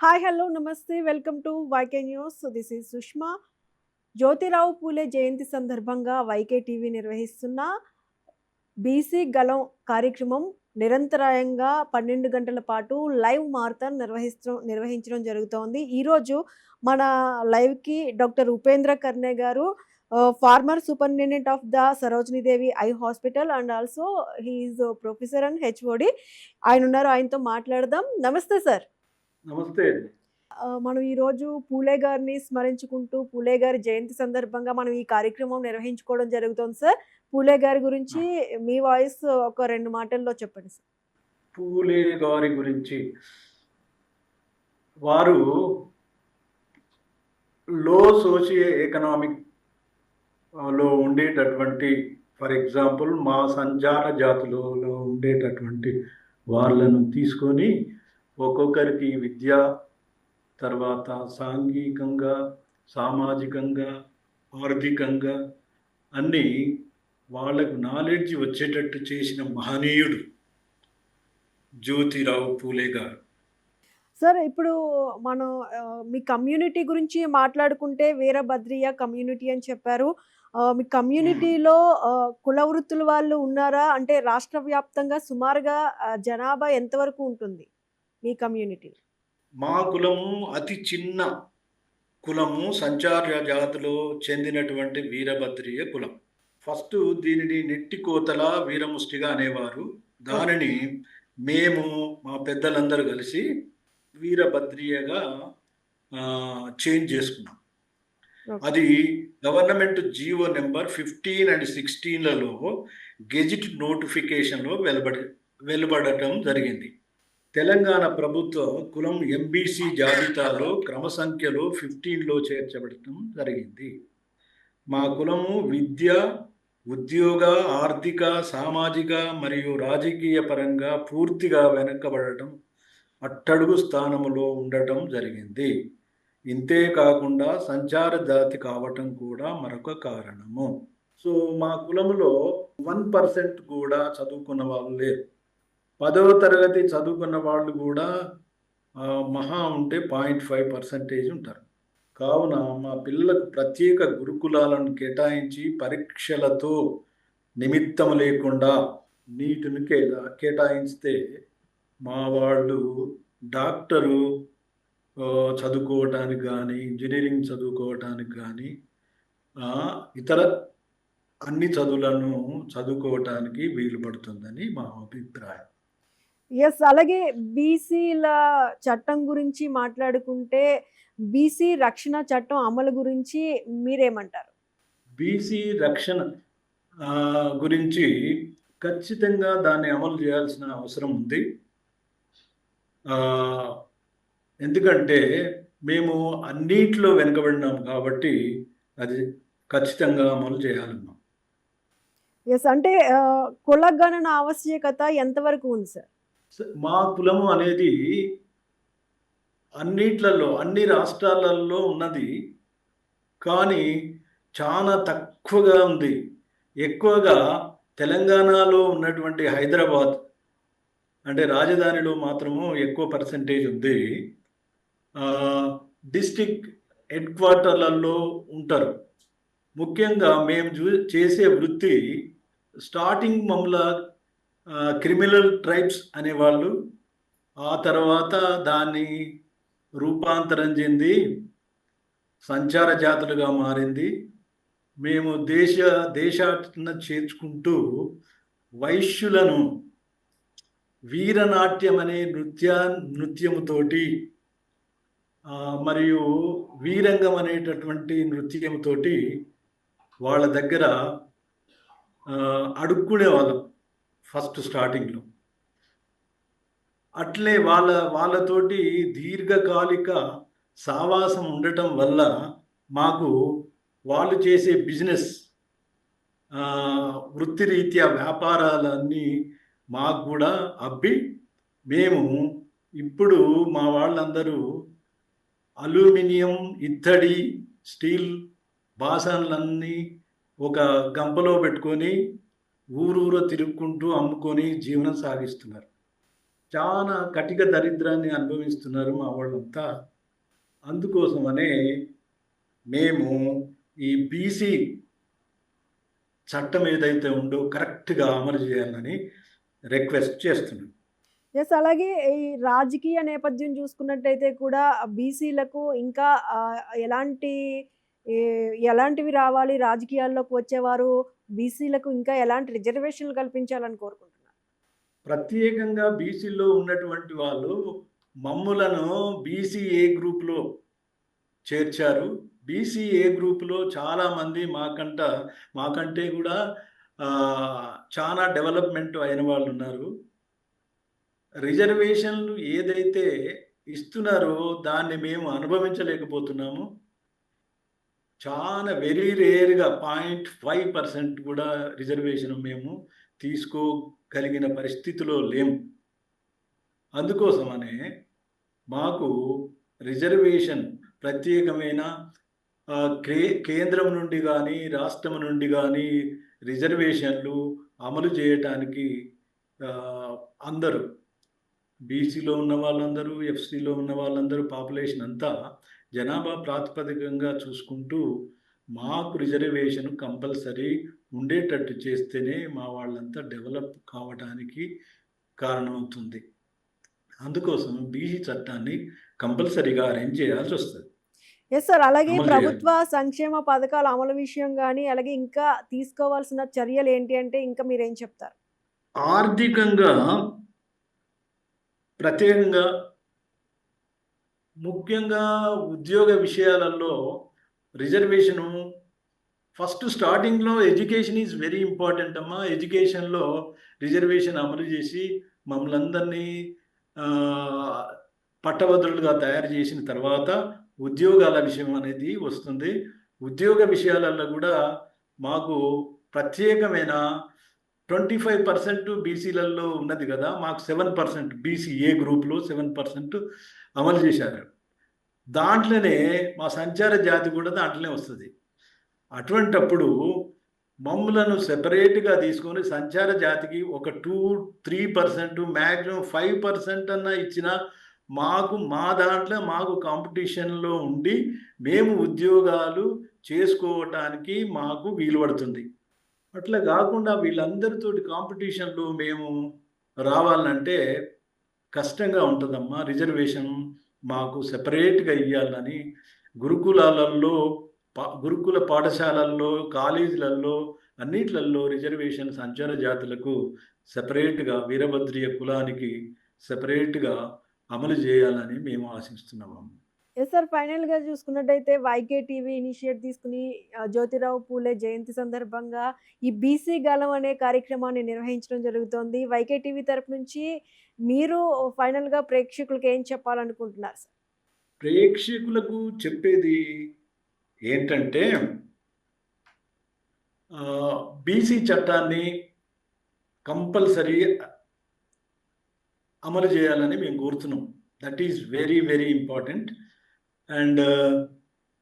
Hi, hello, నమస్తే. Welcome to YK news. This is Sushma. Jyotirao Phule జయంతి సందర్భంగా వైకే టీవీ నిర్వహిస్తున్న బీసీ గలం కార్యక్రమం నిరంతరాయంగా 12 గంటల పాటు లైవ్ మారథాన్ నిర్వహించడం జరుగుతోంది. ఈరోజు మన లైవ్‌కి డాక్టర్ ఉపేంద్ర కర్నే గారు, former superintendent of the Sarojini Devi eye hospital and also he is professor and HOD. ఆయనున్నారు. ఆయనతో మాట్లాడదాం. నమస్తే సార్. నమస్తే అండి. మనం ఈరోజు పూలే గారిని స్మరించుకుంటూ, పూలే గారి జయంతి సందర్భంగా మనం ఈ కార్యక్రమం నిర్వహించుకోవడం జరుగుతోంది సార్. పూలే గారి గురించి మీ వాయిస్ ఒక 2 మాటల్లో చెప్పండి సార్. పూలే గారి గురించి వారు లో సోషియో ఎకనామిక్ లో ఉండేటటువంటి, ఫర్ ఎగ్జాంపుల్ మా సంచార జాతులలో ఉండేటటువంటి వాళ్ళను తీసుకొని ఒక్కొక్కరికి విద్య, తర్వాత సాంఘికంగా, సామాజికంగా, ఆర్థికంగా అన్నీ వాళ్ళకు నాలెడ్జ్ వచ్చేటట్టు చేసిన మహనీయుడు జ్యోతిరావు పూలే గారు. సార్, ఇప్పుడు మనం మీ కమ్యూనిటీ గురించి మాట్లాడుకుంటే వీరభద్రియ కమ్యూనిటీ అని చెప్పారు. మీ కమ్యూనిటీలో కుల వృత్తుల వాళ్ళు ఉన్నారా? అంటే రాష్ట్ర వ్యాప్తంగా సుమారుగా జనాభా ఎంతవరకు ఉంటుంది మీ కమ్యూనిటీ? మా కులము అతి చిన్న కులము, సంచార జాతిలో చెందినటువంటి వీరభద్రియ కులం. ఫస్ట్ దీనిని నెట్టికోతల వీరముష్టిగా అనేవారు. దానిని మేము మా పెద్దలందరూ కలిసి వీరభద్రియగా చేంజ్ చేసుకున్నాం. అది గవర్నమెంట్ జీవో నెంబర్ 15 and 16లలో గెజిట్ నోటిఫికేషన్లో వెలువడటం జరిగింది. తెలంగాణ ప్రభుత్వ కులం ఎంబీసీ జాబితాలో క్రమ సంఖ్యలో 15లో చేర్చబడటం జరిగింది. మా కులము విద్య, ఉద్యోగ, ఆర్థిక, సామాజిక మరియు రాజకీయ పరంగా పూర్తిగా వెనుకబడటం, అట్టడుగు స్థానంలో ఉండటం జరిగింది. ఇంతే కాకుండా సంచార జాతి కావటం కూడా మరొక కారణము. సో మా కులములో 1% కూడా చదువుకున్న వాళ్ళు లేరు. 10వ తరగతి చదువుకున్న వాళ్ళు కూడా మహా ఉంటే 0.5% ఉంటారు. కావున మా పిల్లలకు ప్రత్యేక గురుకులాలను కేటాయించి పరీక్షలతో నిమిత్తం లేకుండా నీటిని కేటాయిస్తే మా వాళ్ళు డాక్టరు చదువుకోవటానికి కానీ, ఇంజనీరింగ్ చదువుకోవటానికి కానీ, ఇతర అన్ని చదువులను చదువుకోవటానికి వీలు పడుతుందని మా అభిప్రాయం. ఎస్. అలాగే బీసీల చట్టం గురించి మాట్లాడుకుంటే బీసీ రక్షణ చట్టం అమలు గురించి మీరేమంటారు? బీసీ రక్షణ గురించి ఖచ్చితంగా దాన్ని అమలు చేయాల్సిన అవసరం ఉంది. ఎందుకంటే మేము అన్నిట్లో వెనుకబడినాం కాబట్టి అది ఖచ్చితంగా అమలు చేయాలన్నాం. ఎస్. అంటే కులగణన ఆవశ్యకత ఎంతవరకు ఉంది సార్? మా కులము అనేది అన్నిట్లలో, అన్ని రాష్ట్రాలలో ఉన్నది, కానీ చాలా తక్కువగా ఉంది. ఎక్కువగా తెలంగాణలో ఉన్నటువంటి హైదరాబాద్ అంటే రాజధానిలో మాత్రము ఎక్కువ పర్సెంటేజ్ ఉంది. డిస్ట్రిక్ట్ హెడ్ క్వార్టర్లలో ఉంటారు. ముఖ్యంగా మేము చేసే వృత్తి స్టార్టింగ్ మమ్మల్ని క్రిమినల్ ట్రైబ్స్ అనేవాళ్ళు, ఆ తర్వాత దాన్ని రూపాంతరం చెంది సంచార జాతులుగా మారింది. మేము దేశాటన చేర్చుకుంటూ వైశ్యులను వీరనాట్యం అనే నృత్యముతోటి మరియు వీరంగం అనేటటువంటి నృత్యముతోటి వాళ్ళ దగ్గర అడుక్కునే వాళ్ళం ఫస్ట్ స్టార్టింగ్లో. అట్లే వాళ్ళతోటి దీర్ఘకాలిక సావాసం ఉండటం వల్ల మాకు వాళ్ళు చేసే బిజినెస్, వృత్తిరీత్యా వ్యాపారాలన్నీ మాకు కూడా అబ్బి మేము ఇప్పుడు మా వాళ్ళందరూ అల్యూమినియం, ఇత్తడి, స్టీల్ బాసనలన్నీ ఒక గంపలో పెట్టుకొని ఊరూర తిరుగుకుంటూ అమ్ముకొని జీవనం సాగిస్తున్నారు. చాలా కటిక దరిద్రాన్ని అనుభవిస్తున్నారు మా వాళ్ళంతా. అందుకోసమనే మేము ఈ బీసీ చట్టం ఏదైతే ఉందో కరెక్ట్గా అమలు చేయాలని రిక్వెస్ట్ చేస్తున్నాం. ఎస్. అలాగే ఈ రాజకీయ నేపథ్యం చూసుకున్నట్టయితే కూడా బీసీలకు ఇంకా ఎలాంటి ఏ ఎలాంటివి రావాలి రాజకీయాల్లోకి వచ్చేవారు బీసీలకు ఇంకా ఎలాంటి రిజర్వేషన్లు కల్పించాలని కోరుకుంటున్నారు? ప్రత్యేకంగా బీసీలో ఉన్నటువంటి వాళ్ళు మమ్ములను బీసీఏ గ్రూప్లో చేర్చారు. బీసీఏ గ్రూప్లో చాలామంది మాకంటే కూడా చాలా డెవలప్మెంట్ అయిన వాళ్ళు ఉన్నారు. రిజర్వేషన్లు ఏదైతే ఇస్తున్నారో దాన్ని మేము అనుభవించలేకపోతున్నాము. చాలా వెరీ రేర్గా 0.5% కూడా రిజర్వేషన్ మేము తీసుకోగలిగిన పరిస్థితిలో లేము. అందుకోసమనే మాకు రిజర్వేషన్ ప్రత్యేకమైన కేంద్రం నుండి కానీ రాష్ట్రం నుండి కానీ రిజర్వేషన్లు అమలు చేయటానికి అందరూ బీసీలో ఉన్న వాళ్ళందరూ, ఎఫ్సీలో ఉన్న వాళ్ళందరూ, పాపులేషన్ అంతా జనాభా ప్రాతిపదికంగా చూసుకుంటూ మాకు రిజర్వేషన్ కంపల్సరీ ఉండేటట్టు చేస్తేనే మా వాళ్ళంతా డెవలప్ కావడానికి కారణమవుతుంది. అందుకోసం బీసీ చట్టాన్ని కంపల్సరీగా అరేంజ్ చేయాల్సి వస్తుంది. Yes sir. అలాగే అమలు ప్రభుత్వ సంక్షేమ పథకాల అమలు విషయం గానీ, అలాగే ఇంకా తీసుకోవాల్సిన చర్యలు ఏంటి అంటే ఇంకా మీరేం చెప్తారు? ఆర్థికంగా ప్రత్యేకంగా ముఖ్యంగా ఉద్యోగ విషయాలలో రిజర్వేషను ఫస్ట్ స్టార్టింగ్లో ఎడ్యుకేషన్ ఈజ్ వెరీ ఇంపార్టెంట్ అమ్మా. ఎడ్యుకేషన్లో రిజర్వేషన్ అమలు చేసి మమ్మల్ని అందరినీ పట్టభద్రులుగా తయారు చేసిన తర్వాత ఉద్యోగాల విషయం అనేది వస్తుంది. ఉద్యోగ విషయాలలో కూడా మాకు ప్రత్యేకమైన 25% బీసీలలో ఉన్నది కదా, మాకు 7% బీసీఏ గ్రూప్లో 7% అమలు చేశారు. దాంట్లోనే మా సంచార జాతి కూడా దాంట్లోనే వస్తుంది. అటువంటప్పుడు మమ్ములను సెపరేట్గా తీసుకొని సంచార జాతికి ఒక 2-3% మ్యాక్సిమం 5% అన్న ఇచ్చిన మా దాంట్లో మాకు కాంపిటీషన్లో ఉండి మేము ఉద్యోగాలు చేసుకోవటానికి మాకు వీలు పడుతుంది. అట్లా కాకుండా వీళ్ళందరితోటి కాంపిటీషన్లో మేము రావాలంటే కష్టంగా ఉంటుందమ్మా. రిజర్వేషన్ మాకు సెపరేట్గా ఇవ్వాలని గురుకులాలలో గురుకుల పాఠశాలల్లో, కాలేజీలలో అన్నిట్లలో రిజర్వేషన్ సంచార జాతులకు సెపరేట్గా, వీరభద్రియ కులానికి సెపరేట్గా అమలు చేయాలని మేము ఆశిస్తున్నాము. Yes sir. ఫైనల్‌గా చూసుకున్నట్టయితే వైకే టీవీ ఇనిషియేట్ తీసుకుని జ్యోతిరావు పూలే జయంతి సందర్భంగా ఈ బీసీ గళం అనే కార్యక్రమాన్ని నిర్వహించడం జరుగుతోంది. వైకే టీవీ తరపు నుంచి మీరు ఫైనల్‌గా ప్రేక్షకులకు ఏం చెప్పాలనుకుంటున్నారు సార్? ప్రేక్షకులకు చెప్పేది ఏంటంటే బీసీ చట్టాన్ని కంపల్సరీ అమలు చేయాలని మేము కోరుతున్నాం. That is very very important. And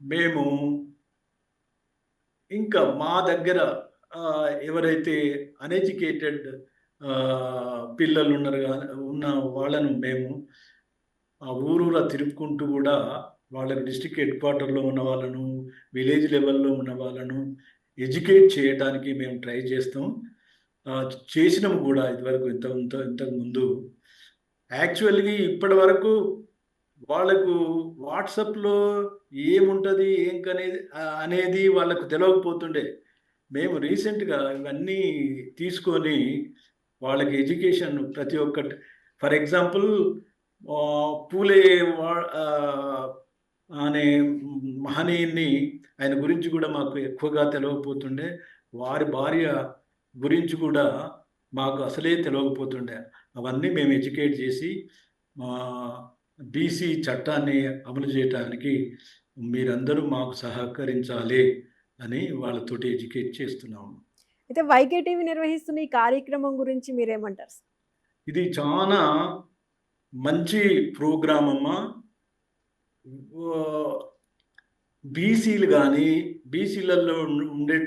మేము ఇంకా మా దగ్గర ఎవరైతే అన్ఎడ్యుకేటెడ్ పిల్లలు ఉన్న వాళ్ళను మేము ఊరూరా తిరుపుకుంటూ కూడా వాళ్ళకి డిస్ట్రిక్ట్ హెడ్ క్వార్టర్లో ఉన్న వాళ్ళను, విలేజ్ లెవెల్లో ఉన్న వాళ్ళను ఎడ్యుకేట్ చేయడానికి మేము ట్రై చేస్తాం. చేసినాము కూడా ఇదివరకు ఇంతకు ముందు. యాక్చువల్గా ఇప్పటి వరకు వాళ్ళకు వాట్సాప్లో ఏముంటుంది అనేది వాళ్ళకు తెలియకపోతుండే. మేము రీసెంట్గా ఇవన్నీ తీసుకొని వాళ్ళకి ఎడ్యుకేషన్ ప్రతి ఒక్కటి, ఫర్ ఎగ్జాంపుల్ పూలే అనే మహనీయుని ఆయన గురించి కూడా మాకు ఎక్కువగా తెలియకపోతుండే. వారి భార్య గురించి కూడా మాకు అసలే తెలియకపోతుండే. అవన్నీ మేము ఎడ్యుకేట్ చేసి బీసీ చట్టాన్ని అమలు చేయడానికి మీరందరూ మాకు సహకరించాలి అని వాళ్ళతోటి ఎడ్యుకేట్ చేస్తున్నాము. అయితే వైకే టీవీ నిర్వహిస్తున్న ఈ కార్యక్రమం గురించి మీరేమంటారు? ఇది చాలా మంచి ప్రోగ్రామ్ అమ్మా. బీసీలు కానీ బీసీలలో ఉండే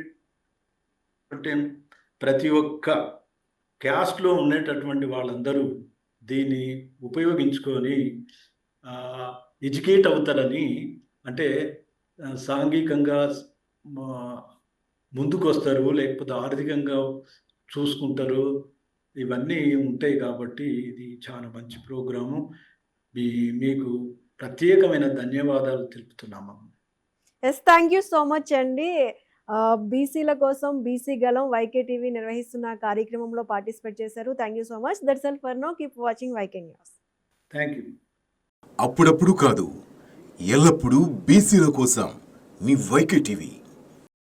ప్రతి ఒక్క క్యాస్ట్లో ఉండేటటువంటి వాళ్ళందరూ దీన్ని ఉపయోగించుకొని ఎడ్యుకేట్ అవుతారని, అంటే సాంఘికంగా ముందుకు వస్తారు, లేకపోతే ఆర్థికంగా చూసుకుంటారు, ఇవన్నీ ఉంటాయి. కాబట్టి ఇది చాలా మంచి ప్రోగ్రాము. మీకు ప్రత్యేకమైన ధన్యవాదాలు తెలుపుతున్నాము. Yes, thank you so much అండి. బీసీల కోసం బీసీ గలం వైకే టీవీ నిర్వహిస్తున్న కార్యక్రమంలో పార్టిసిపేట్ చేశారు. Thank you so much. That's all for now. Keep watching YK news. Thank you. అప్పుడప్పుడు కాదు, ఎల్లప్పుడూ బీసీల కోసం మీ వైకే టీవీ.